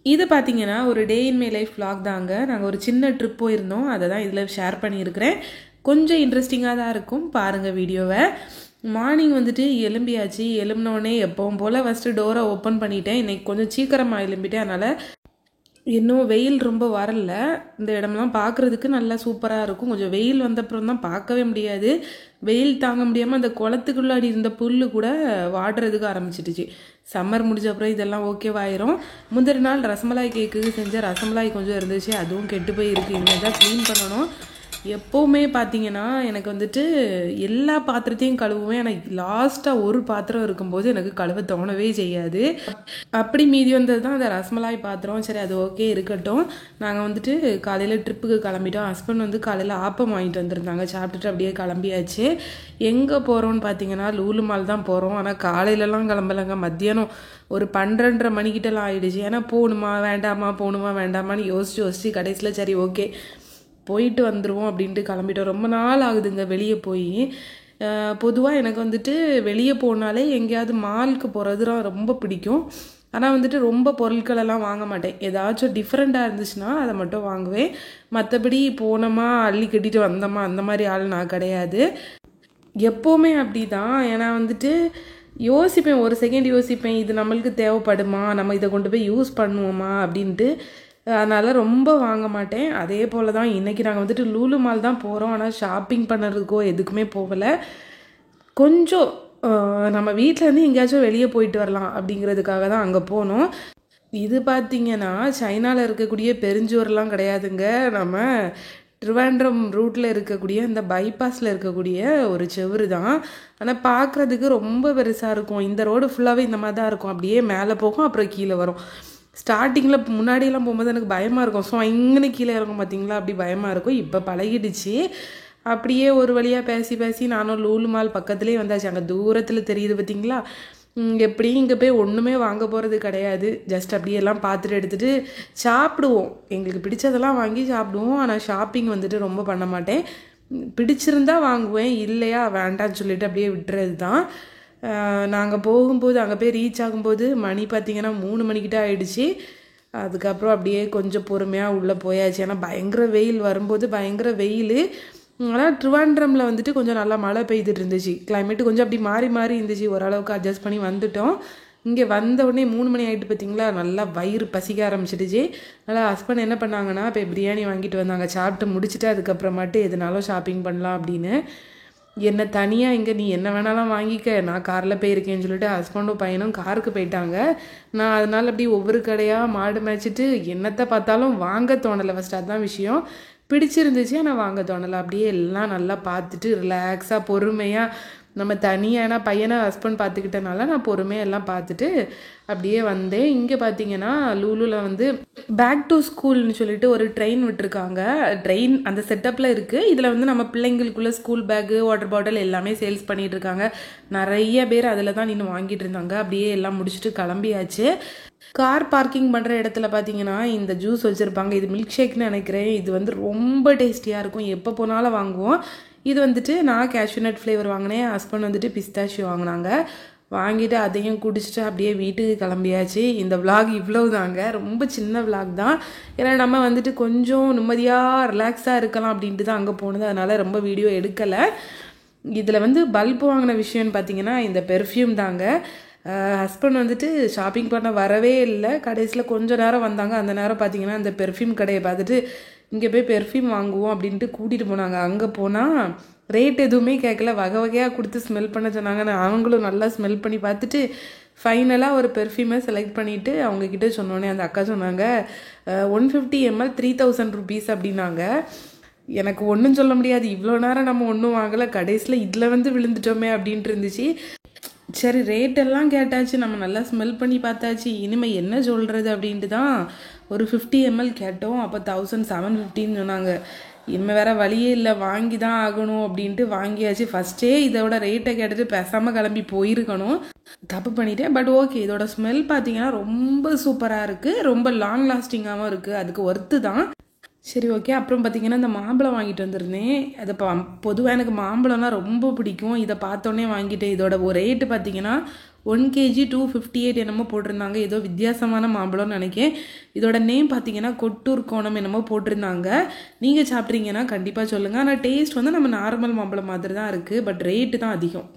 இது பார்த்தீங்கன்னா ஒரு டே இன் மை லைஃப் vlog தாங்க. நாங்கள் ஒரு சின்ன ட்ரிப் போயிருந்தோம். அதை தான் இதில் ஷேர் பண்ணியிருக்கிறேன். கொஞ்சம் இன்ட்ரெஸ்டிங்காக தான் இருக்கும், பாருங்கள் வீடியோவை. மார்னிங் வந்துட்டு எலும்பியாச்சு. எலும்பினோடனே எப்பவும் போல் ஃபஸ்ட்டு டோரை ஓப்பன் பண்ணிட்டேன். இன்றைக்கி கொஞ்சம் சீக்கிரமாக எலும்பிட்டேன். அதனால் இன்னும் வெயில் ரொம்ப வரல. இந்த இடம்லாம் பார்க்குறதுக்கு நல்லா சூப்பராக இருக்கும். கொஞ்சம் வெயில் வந்தப்புறம் தான் பார்க்கவே முடியாது. வெயில் தாங்க முடியாமல் அந்த குளத்துக்குள்ளாடி இருந்த புல் கூட வாடுறதுக்கு ஆரம்பிச்சிடுச்சு. சம்மர் முடிஞ்ச அப்புறம் இதெல்லாம் ஓகேவாயிரும். முந்தின நாள் ரசமலாய் கேக்கு செஞ்ச ரசமலாய் கொஞ்சம் இருந்துச்சு, அதுவும் கெட்டு போய் இருக்குது. இனிமேல் தான் க்ளீன் பண்ணணும். எப்போவுமே பார்த்தீங்கன்னா எனக்கு வந்துட்டு எல்லா பாத்திரத்தையும் கழுவுவேன். எனக்கு லாஸ்ட்டாக ஒரு பாத்திரம் இருக்கும்போது எனக்கு கழுவ தோணவே செய்யாது. அப்படி மீதி வந்தது தான் அந்த ரசமலாய் பாத்திரம். சரி, அது ஓகே இருக்கட்டும். நாங்கள் வந்துட்டு காலையில் ட்ரிப்புக்கு கிளம்பிட்டோம். ஹஸ்பண்ட் வந்து காலையில் ஆப்பம் வாங்கிட்டு வந்திருந்தாங்க. சாப்பிட்டுட்டு அப்படியே கிளம்பியாச்சு. எங்கே போகிறோன்னு பார்த்தீங்கன்னா லூலு மால் தான் போகிறோம். ஆனால் காலையிலலாம் கிளம்பலைங்க. மத்தியானம் ஒரு 12:30 மணிக்கிட்டலாம் ஆகிடுச்சு. ஏன்னா போகணுமா வேண்டாமான்னு யோசிச்சு கடைசியில் சரி ஓகே போயிட்டு வந்துடுவோம் அப்படின்ட்டு கிளம்பிட்டோம். ரொம்ப நாள் ஆகுதுங்க வெளியே போய். பொதுவாக எனக்கு வந்துட்டு வெளியே போனாலே எங்கேயாவது மாலுக்கு போகிறது ரொம்ப பிடிக்கும். ஆனால் வந்துட்டு ரொம்ப பொருட்களெல்லாம் வாங்க மாட்டேன். ஏதாச்சும் டிஃப்ரெண்ட்டாக இருந்துச்சுன்னா அதை மட்டும் வாங்குவேன். மற்றபடி போனோமா அள்ளி கட்டிட்டு வந்தோமா அந்த மாதிரி ஆள் நான் கிடையாது. எப்போவுமே அப்படி தான். ஏன்னா வந்துட்டு யோசிப்பேன், ஒரு செகண்ட் யோசிப்பேன், இது நம்மளுக்கு தேவைப்படுமா, நம்ம இதை கொண்டு போய் யூஸ் பண்ணுவோமா அப்படின்ட்டு. அதனால் ரொம்ப வாங்க மாட்டேன். அதே போல் தான் இன்றைக்கி நாங்கள் வந்துட்டு லூலு மால் தான் போகிறோம். ஆனால் ஷாப்பிங் பண்ணுறதுக்கோ எதுக்குமே போகலை. கொஞ்சம் நம்ம வீட்டிலேருந்து எங்கேயாச்சும் வெளியே போயிட்டு வரலாம் அப்படிங்கிறதுக்காக தான் அங்கே போனோம். இது பார்த்திங்கன்னா சைனாவில் இருக்கக்கூடிய பெருஞ்சுவரெலாம் கிடையாதுங்க. நம்ம திருவாண்டம் ரூட்டில் இருக்கக்கூடிய அந்த பைபாஸில் இருக்கக்கூடிய ஒரு செவரு தான். ஆனால் பார்க்குறதுக்கு ரொம்ப பெருசாக இருக்கும். இந்த ரோடு ஃபுல்லாகவே இந்த மாதிரி தான் இருக்கும். அப்படியே மேலே போகும், அப்புறம் கீழே வரும். ஸ்டார்டிங்கில் முன்னாடியெல்லாம் போகும்போது எனக்கு பயமாக இருக்கும். ஸோ இங்கே கீழே இருக்கும் பார்த்தீங்களா, அப்படி பயமாக இருக்கும். இப்போ பழகிடுச்சு. அப்படியே ஒரு வழியாக பேசி நானும் லூலு மால் பக்கத்துலேயே வந்தாச்சு. அங்கே தூரத்தில் தெரியுது பார்த்தீங்களா. எப்படியும் இங்கே போய் ஒன்றுமே வாங்க போகிறது கிடையாது. ஜஸ்ட் அப்படியெல்லாம் பார்த்துட்டு எடுத்துகிட்டு சாப்பிடுவோம். எங்களுக்கு பிடிச்சதெல்லாம் வாங்கி சாப்பிடுவோம். ஆனால் ஷாப்பிங் வந்துட்டு ரொம்ப பண்ண மாட்டேன். பிடிச்சிருந்தா வாங்குவேன், இல்லையா வேண்டான்னு சொல்லிட்டு அப்படியே விட்டுறது தான். நாங்கள் போகும்போது அங்கே போய் ரீச் ஆகும்போது மணி பார்த்திங்கன்னா 3 மணிக்கிட்ட ஆகிடுச்சு. அதுக்கப்புறம் அப்படியே கொஞ்சம் பொறுமையாக உள்ளே போயாச்சு. ஏன்னா பயங்கர வெயில், வரும்போது பயங்கர வெயில். ஆனால் ட்ரிவாண்ட்ரமில் வந்துட்டு கொஞ்சம் நல்லா மழை பெய்துட்டு இருந்துச்சு. கிளைமேட்டு கொஞ்சம் அப்படி மாறி இருந்துச்சு. ஓரளவுக்கு அட்ஜஸ்ட் பண்ணி வந்துட்டோம். இங்கே வந்த உடனே 3 மணி ஆகிட்டு பார்த்தீங்களா, நல்லா வயிறு பசிக்க ஆரம்பிச்சிடுச்சு. நல்லா ஹஸ்பண்ட் என்ன பண்ணாங்கன்னா இப்போ பிரியாணி வாங்கிட்டு வந்தாங்க. சாப்பிட்டு முடிச்சுட்டு அதுக்கப்புறமாட்டு எதுனாலும் ஷாப்பிங் பண்ணலாம் அப்படின்னு. என்னை தனியாக இங்கே நீ என்ன வேணாலும் வாங்கிக்க, நான் காரில் போயிருக்கேன்னு சொல்லிட்டு ஹஸ்பண்டும் பையனும் காருக்கு போயிட்டாங்க. நான் அதனால் அப்படி ஒவ்வொரு கடையாக மாடு மேய்ச்சிட்டு என்னத்தை பார்த்தாலும் வாங்க தோணலை. ஃபஸ்ட்டு அதுதான் விஷயம். பிடிச்சிருந்துச்சு ஆனால் வாங்க தோணலை. அப்படியே எல்லாம் நல்லா பார்த்துட்டு ரிலாக்ஸாக பொறுமையாக நம்ம தனியாக பையனை ஹஸ்பண்ட் பார்த்துக்கிட்டனால நான் பொறுமையாக எல்லாம் பார்த்துட்டு அப்படியே வந்தேன். இங்கே பார்த்தீங்கன்னா லூலுவில் வந்து பேக் டு ஸ்கூல்னு சொல்லிட்டு ஒரு ட்ரெயின் விட்டுருக்காங்க. ட்ரெயின் அந்த செட்டப்பில் இருக்குது. இதில் வந்து நம்ம பிள்ளைங்களுக்குள்ளே ஸ்கூல் பேக்கு, வாட்டர் பாட்டில் எல்லாமே சேல்ஸ் பண்ணிகிட்டு இருக்காங்க. நிறைய பேர் அதில் தான் நின்று வாங்கிட்டு இருந்தாங்க. அப்படியே எல்லாம் முடிச்சுட்டு கிளம்பியாச்சு. கார் பார்க்கிங் பண்ணுற இடத்துல பார்த்தீங்கன்னா இந்த ஜூஸ் வச்சுருப்பாங்க. இது மில்க் ஷேக்னு நினைக்கிறேன். இது வந்து ரொம்ப டேஸ்டியாக இருக்கும். எப்போ போனாலும் வாங்குவோம். இது வந்துட்டு நான் கேஷ்யூநட் ஃப்ளேவர் வாங்கினேன். ஹஸ்பண்ட் வந்துட்டு பிஸ்தாஷியோ வாங்கினாங்க. வாங்கிட்டு அதையும் குடிச்சிட்டு அப்படியே வீட்டுக்கு கிளம்பியாச்சு. இந்த விலாக் இவ்வளவு தாங்க, ரொம்ப சின்ன விலாக் தான். ஏன்னா நம்ம வந்துட்டு கொஞ்சம் நிம்மதியாக ரிலாக்ஸாக இருக்கலாம் அப்படின்ட்டு தான் அங்கே போனது. அதனால் ரொம்ப வீடியோ எடுக்கலை. இதில் வந்து பல்ப் வாங்கின விஷயம்னு பார்த்தீங்கன்னா இந்த பெர்ஃப்யூம் தாங்க. ஹஸ்பண்ட் வந்துட்டு ஷாப்பிங் பண்ண வரவே இல்லை. கடைசியில் கொஞ்சம் நேரம் வந்தாங்க. அந்த நேரம் பார்த்தீங்கன்னா அந்த பெர்ஃப்யூம் கடையை பார்த்துட்டு இங்கே போய் பெர்ஃப்யூம் வாங்குவோம் அப்படின்ட்டு கூட்டிகிட்டு போனாங்க. அங்கே போனால் ரேட் எதுவுமே கேட்கல, வகை வகையாக கொடுத்து ஸ்மெல் பண்ண சொன்னாங்க. அவங்களும் நல்லா ஸ்மெல் பண்ணி பார்த்துட்டு ஃபைனலாக ஒரு பெர்ஃப்யூமை செலக்ட் பண்ணிவிட்டு அவங்கக்கிட்ட சொன்னோன்னே அந்த அக்கா சொன்னாங்க 150 ml 3000 rupees அப்படின்னாங்க. எனக்கு ஒன்றும் சொல்ல முடியாது. இவ்வளோ நேரம் நம்ம ஒன்றும் வாங்கலை, கடைசியில் இதில் வந்து விழுந்துட்டோமே அப்படின்ட்டு இருந்துச்சு. சரி, ரேட்டெல்லாம் கேட்டாச்சு, நம்ம நல்லா ஸ்மெல் பண்ணி பார்த்தாச்சு, இனிமேல் என்ன சொல்கிறது அப்படின்ட்டு தான் ஒரு 50 ml கேட்டோம். அப்போ 1750 சொன்னாங்க. இனிமேல் வேறு வழியே இல்லை, வாங்கி தான் ஆகணும் அப்படின்ட்டு வாங்கியாச்சு. ஃபஸ்ட்டே இதோட ரேட்டை கேட்டுட்டு பேசாமல் கிளம்பி போயிருக்கணும், தப்பு பண்ணிட்டேன். பட் ஓகே, இதோட ஸ்மெல் பார்த்தீங்கன்னா ரொம்ப சூப்பராக இருக்குது, ரொம்ப லாங் லாஸ்டிங்காகவும் இருக்குது. அதுக்கு ஒர்த்து தான். சரி ஓகே. அப்புறம் பார்த்தீங்கன்னா இந்த மாம்பழம் வாங்கிட்டு வந்திருந்தேன். அதை பொதுவாக எனக்கு மாம்பழம்னா ரொம்ப பிடிக்கும். இதை பார்த்தோன்னே வாங்கிட்டேன். இதோட ஒரு ரேட்டு பார்த்தீங்கன்னா 1 kg 258 என்னமோ போட்டிருந்தாங்க. ஏதோ வித்தியாசமான மாம்பழம்னு நினைக்கிறேன். இதோட நேம் பார்த்தீங்கன்னா கொட்டூர் கோணம் என்னமோ போட்டிருந்தாங்க. நீங்கள் சாப்பிட்றீங்கன்னா கண்டிப்பாக சொல்லுங்கள். ஆனால் டேஸ்ட் வந்து நம்ம நார்மல் மாம்பழம் மாதிரி தான் இருக்குது, பட் ரேட்டு தான் அதிகம்.